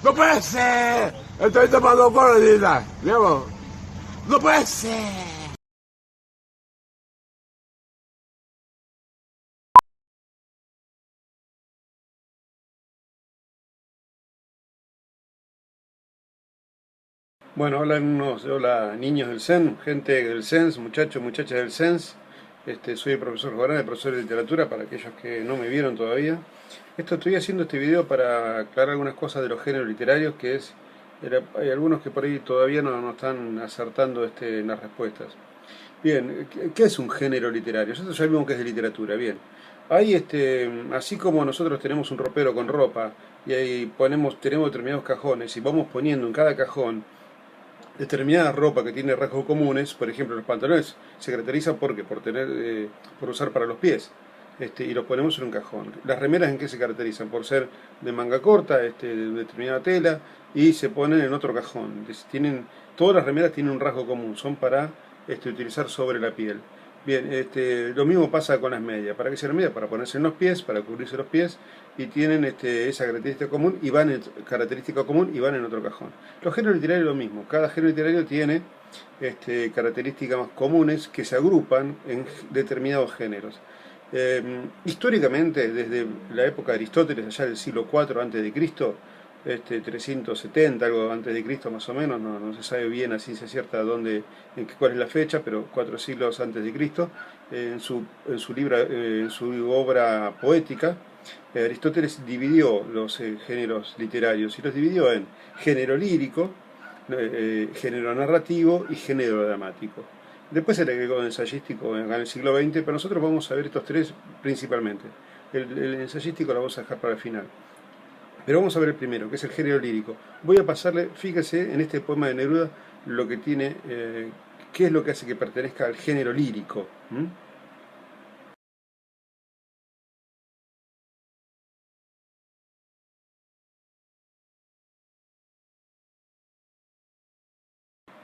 ¡No puede ser! Estoy tomando cordita. Diego, ¡no puede ser! Bueno, hola niños del CEN, gente del CENS, muchachos, muchachas del CENS. Soy el profesor Jorán, el profesor de literatura, para aquellos que no me vieron todavía. Estoy haciendo este video para aclarar algunas cosas de los géneros literarios, hay algunos que por ahí todavía no están acertando en las respuestas. Bien, ¿qué es un género literario? Nosotros ya vimos que es de literatura, bien. Así como nosotros tenemos un ropero con ropa y ahí tenemos determinados cajones y vamos poniendo en cada cajón determinada ropa que tiene rasgos comunes, por ejemplo los pantalones se caracterizan por usar para los pies, y los ponemos en un cajón. Las remeras en qué se caracterizan, por ser de manga corta, de determinada tela, y se ponen en otro cajón. Todas las remeras tienen un rasgo común, son para utilizar sobre la piel. Bien, lo mismo pasa con las medias. ¿Para qué sirven las medias? Para ponerse en los pies, para cubrirse los pies, y tienen esa característica común y van en otro cajón. Los géneros literarios es lo mismo. Cada género literario tiene características comunes que se agrupan en determinados géneros. Históricamente, desde la época de Aristóteles, allá del siglo IV a.C., 370, algo antes de Cristo más o menos, no se sabe bien a ciencia cierta cuál es la fecha, pero 4 siglos antes de Cristo, en su obra poética, Aristóteles dividió los géneros literarios y los dividió en género lírico, género narrativo y género dramático. Después se le agregó ensayístico en el siglo XX, pero nosotros vamos a ver estos tres principalmente. El ensayístico lo vamos a dejar para el final. Pero vamos a ver el primero, que es el género lírico. Voy a pasarle, fíjese, en este poema de Neruda, lo que tiene, qué es lo que hace que pertenezca al género lírico.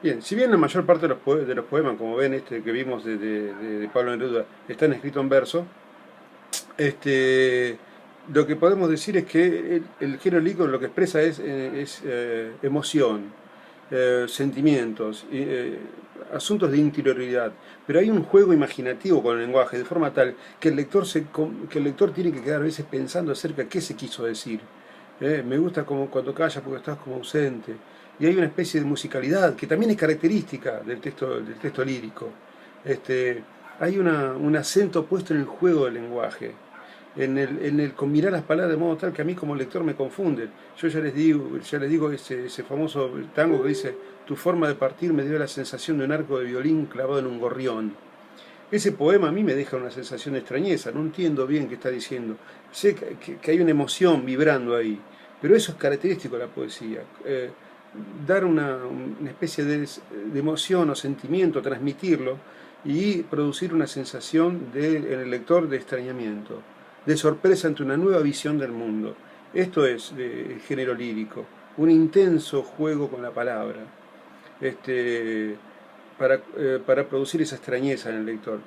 Bien, si bien la mayor parte de los poemas, como ven que vimos de Pablo Neruda, están escritos en verso, lo que podemos decir es que el género lírico lo que expresa es emoción, sentimientos, asuntos de interioridad, pero hay un juego imaginativo con el lenguaje, de forma tal que que el lector tiene que quedar a veces pensando acerca de qué se quiso decir. Me gusta como cuando callas porque estás como ausente. Y hay una especie de musicalidad que también es característica del texto lírico. Este, Hay un acento puesto en el juego del lenguaje, en el combinar las palabras de modo tal que a mí como lector me confunden. Yo ya les digo ese famoso tango que dice: tu forma de partir me dio la sensación de un arco de violín clavado en un gorrión. Ese poema a mí me deja una sensación de extrañeza, no entiendo bien qué está diciendo. Sé que hay una emoción vibrando ahí, pero eso es característico de la poesía. Dar una especie de emoción o sentimiento, transmitirlo y producir una sensación en el lector de extrañamiento, de sorpresa ante una nueva visión del mundo. Esto es el género lírico, un intenso juego con la palabra. Este, para producir esa extrañeza en el lector.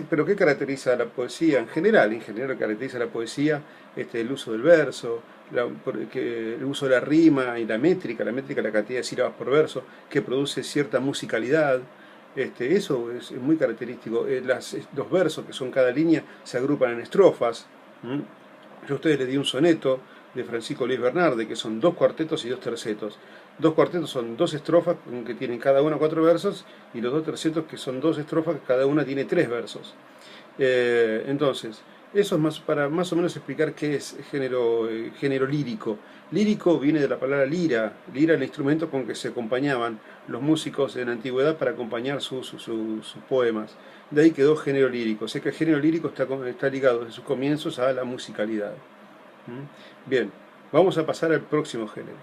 ¿Pero qué caracteriza a la poesía en general? En general caracteriza a la poesía el uso del verso, el uso de la rima y la métrica, la cantidad de sílabas por verso, que produce cierta musicalidad. Eso es muy característico. Los versos, que son cada línea, se agrupan en estrofas. ¿Mm? Yo a ustedes les di un soneto de Francisco Luis Bernarde, que son 2 cuartetos y 2 tercetos. 2 cuartetos son 2 estrofas que tienen cada una 4 versos, y los 2 tercetos que son 2 estrofas que cada una tiene 3 versos. Entonces, eso es para más o menos explicar qué es género lírico. Lírico viene de la palabra lira. Lira era el instrumento con que se acompañaban los músicos en la antigüedad para acompañar sus poemas. De ahí quedó género lírico. O sea que el género lírico está ligado desde sus comienzos a la musicalidad. Bien, vamos a pasar al próximo género.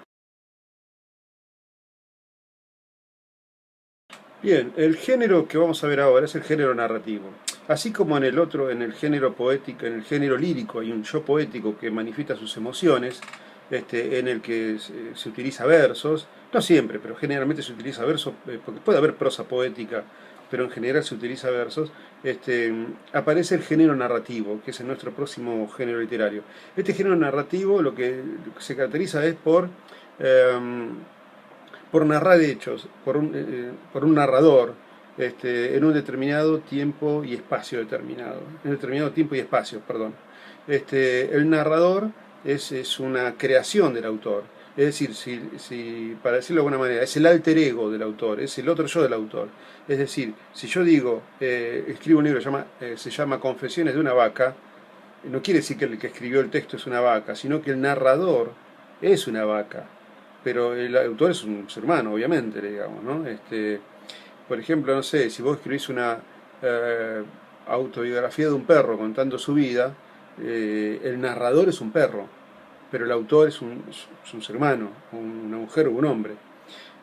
Bien, el género que vamos a ver ahora es el género narrativo. Así como en el otro, en el género poético, en el género lírico, hay un yo poético que manifiesta sus emociones, en el que se utiliza versos, no siempre, pero generalmente se utiliza versos, porque puede haber prosa poética, pero en general se utiliza versos. Aparece el género narrativo, que es nuestro próximo género literario. Este género narrativo lo que se caracteriza es por por narrar hechos, por un narrador, en un determinado tiempo y espacio determinado, en un determinado tiempo y espacio, perdón. El narrador es una creación del autor, es decir, para decirlo de alguna manera, es el alter ego del autor, es el otro yo del autor. Es decir, si yo digo, escribo un libro que se llama Confesiones de una vaca, no quiere decir que el que escribió el texto es una vaca, sino que el narrador es una vaca, pero el autor es un ser humano, obviamente, digamos, ¿no? Por ejemplo, no sé, si vos escribís una autobiografía de un perro contando su vida, el narrador es un perro, pero el autor es un ser humano, una mujer o un hombre.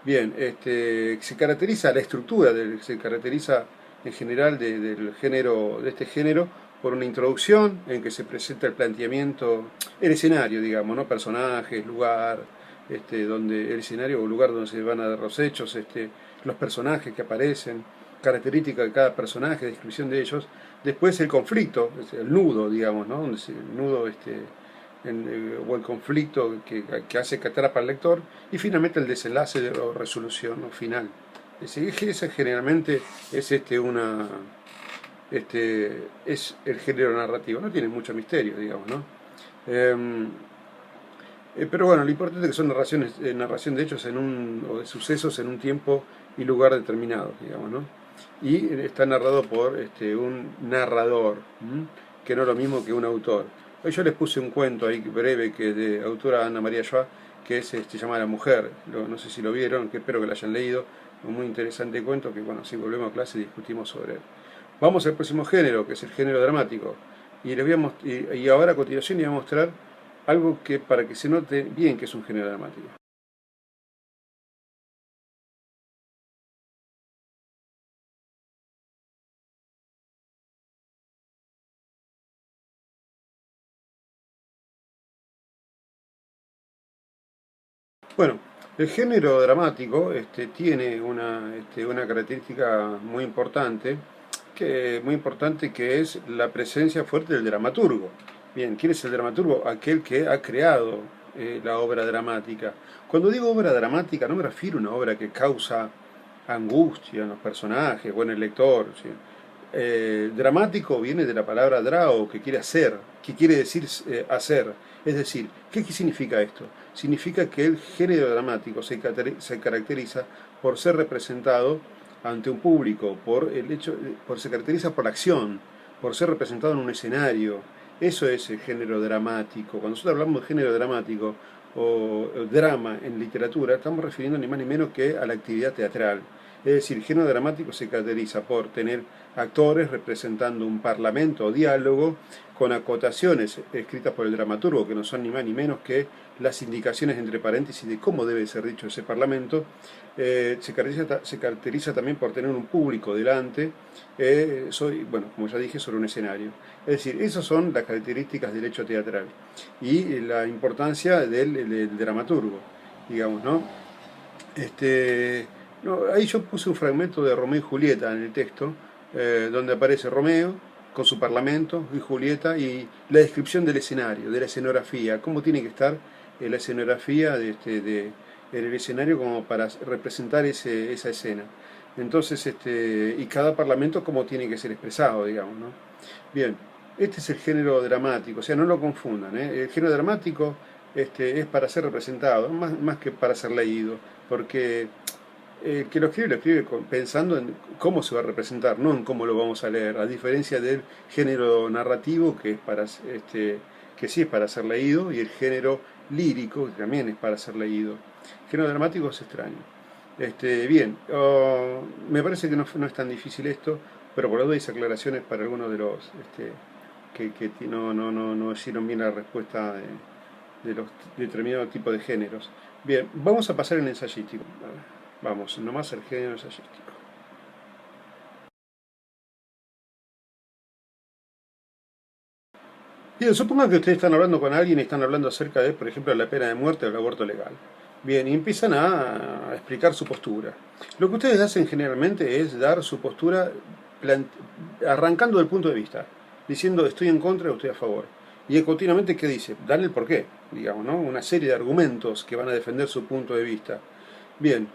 Bien, se caracteriza la estructura, se caracteriza en general del género, de este género, por una introducción en que se presenta el planteamiento, el escenario, digamos, ¿no? Personajes, lugar, donde el escenario o lugar donde se van a dar los hechos, los personajes que aparecen, características de cada personaje, descripción de ellos. Después el conflicto, el nudo, digamos, ¿no? Donde el nudo, o el conflicto que hace que atrapa al lector, y finalmente el desenlace o resolución o final. Ese generalmente es es el género narrativo, no tiene mucho misterio, digamos, ¿no? Pero bueno, lo importante es que son narración de hechos o de sucesos en un tiempo y lugar determinados, digamos, ¿no? Y está narrado por un narrador, que no es lo mismo que un autor. Hoy yo les puse un cuento ahí breve que de autora Ana María Joa, que se llama La Mujer, no sé si lo vieron, que espero que lo hayan leído, un muy interesante cuento que, bueno, si volvemos a clase discutimos sobre él. Vamos al próximo género, que es el género dramático, y y ahora a continuación les voy a mostrar algo que para que se note bien que es un género dramático. Bueno, el género dramático tiene una característica muy importante que es la presencia fuerte del dramaturgo. Bien, ¿quién es el dramaturgo? Aquel que ha creado la obra dramática. Cuando digo obra dramática no me refiero a una obra que causa angustia en los personajes o en el lector, ¿sí? Dramático viene de la palabra drao, que quiere hacer, que quiere decir hacer. Es decir, ¿qué significa esto? Significa que el género dramático se caracteriza por ser representado ante un público, se caracteriza por la acción, por ser representado en un escenario. Eso es el género dramático. Cuando nosotros hablamos de género dramático o drama en literatura, estamos refiriendo ni más ni menos que a la actividad teatral. Es decir, el género dramático se caracteriza por tener actores representando un parlamento o diálogo con acotaciones escritas por el dramaturgo, que no son ni más ni menos que las indicaciones entre paréntesis de cómo debe ser dicho ese parlamento. Se caracteriza también por tener un público delante, bueno, como ya dije, sobre un escenario. Es decir, esas son las características del hecho teatral y la importancia del dramaturgo, digamos, ¿no? No, ahí yo puse un fragmento de Romeo y Julieta en el texto, donde aparece Romeo con su parlamento y Julieta y la descripción del escenario, de la escenografía, cómo tiene que estar la escenografía en el escenario como para representar esa escena. Entonces, y cada parlamento cómo tiene que ser expresado, digamos, ¿no? Bien, este es el género dramático, o sea, no lo confundan, ¿eh? El género dramático es para ser representado, más que para ser leído, porque el que lo escribe pensando en cómo se va a representar, no en cómo lo vamos a leer, a diferencia del género narrativo que que sí es para ser leído, y el género lírico que también es para ser leído. El género dramático es extraño. Bien, me parece que no es tan difícil esto, pero por las dudas aclaraciones para algunos de los que no hicieron bien la respuesta de los determinados tipos de géneros. Bien, vamos a pasar al ensayístico. Vamos, nomás el género ensayístico. Bien, supongan que ustedes están hablando con alguien y están hablando acerca de, por ejemplo, la pena de muerte o el aborto legal. Bien, y empiezan a explicar su postura. Lo que ustedes hacen generalmente es dar su postura arrancando del punto de vista, diciendo estoy en contra o estoy a favor. Y continuamente, ¿qué dice? Dale el porqué, digamos, ¿no? Una serie de argumentos que van a defender su punto de vista. Bien,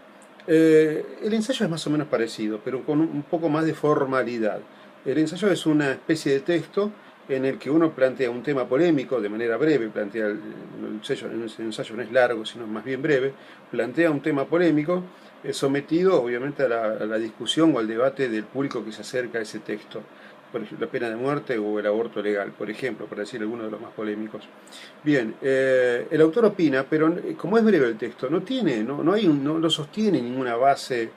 el ensayo es más o menos parecido, pero con un poco más de formalidad. El ensayo es una especie de texto en el que uno plantea un tema polémico de manera breve, plantea el ensayo no es largo, sino más bien breve, plantea un tema polémico sometido obviamente a la discusión o al debate del público que se acerca a ese texto. Por ejemplo, la pena de muerte o el aborto legal, por ejemplo, para decir algunos de los más polémicos. Bien, el autor opina, pero como es breve el texto, no lo sostiene ninguna base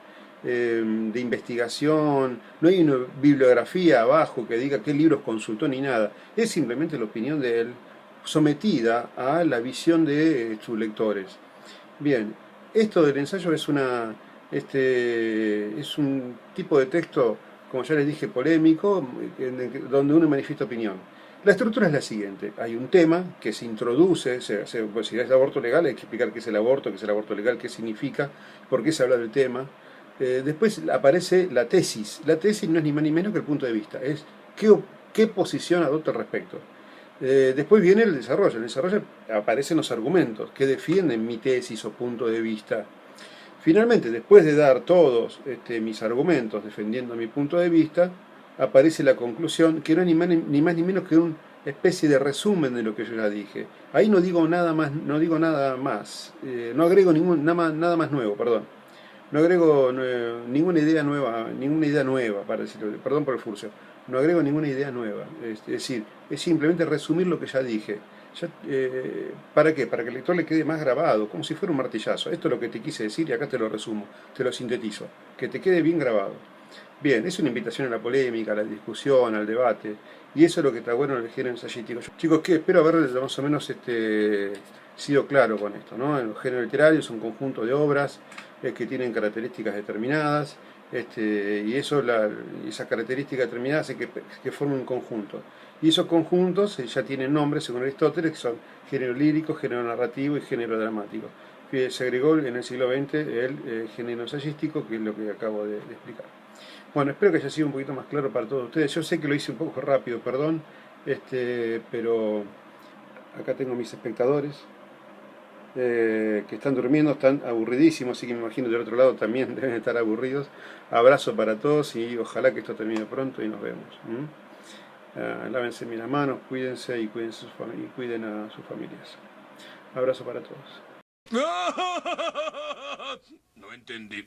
de investigación, no hay una bibliografía abajo que diga qué libros consultó ni nada, es simplemente la opinión de él sometida a la visión de sus lectores. Bien, esto del ensayo es un tipo de texto, como ya les dije, polémico, donde uno manifiesta opinión. La estructura es la siguiente: hay un tema que se introduce, pues, si es aborto legal hay que explicar qué es el aborto legal, qué significa, por qué se habla del tema. Después aparece la tesis. La tesis no es ni más ni menos que el punto de vista, es qué posición adopta al respecto. Después viene el desarrollo. En el desarrollo aparecen los argumentos que defienden mi tesis o punto de vista. Finalmente, después de dar todos mis argumentos defendiendo mi punto de vista, aparece la conclusión, que no es ni más ni menos que una especie de resumen de lo que yo ya dije. Ahí no digo nada más, no agrego nada más nuevo, perdón. No agrego ninguna idea nueva, para decirlo, perdón por el furcio. No agrego ninguna idea nueva. Es decir, es simplemente resumir lo que ya dije. ¿Para qué? Para que el lector le quede más grabado, como si fuera un martillazo. Esto es lo que te quise decir y acá te lo resumo, te lo sintetizo. Que te quede bien grabado. Bien, es una invitación a la polémica, a la discusión, al debate. Y eso es lo que está bueno en el género ensayístico. Chicos, que espero haber más o menos sido claro con esto, ¿no? El género literario es un conjunto de obras que tienen características determinadas, y esas características determinadas hacen que formen un conjunto. Y esos conjuntos ya tienen nombres, según Aristóteles, que son género lírico, género narrativo y género dramático. Se agregó en el siglo XX el género ensayístico, que es lo que acabo de explicar. Bueno, espero que haya sido un poquito más claro para todos ustedes. Yo sé que lo hice un poco rápido, perdón, pero acá tengo mis espectadores que están durmiendo, están aburridísimos, así que me imagino del otro lado también deben estar aburridos. Abrazo para todos y ojalá que esto termine pronto y nos vemos. Lávense bien las manos, cuídense y cuiden a sus familias. Abrazo para todos. No entendí.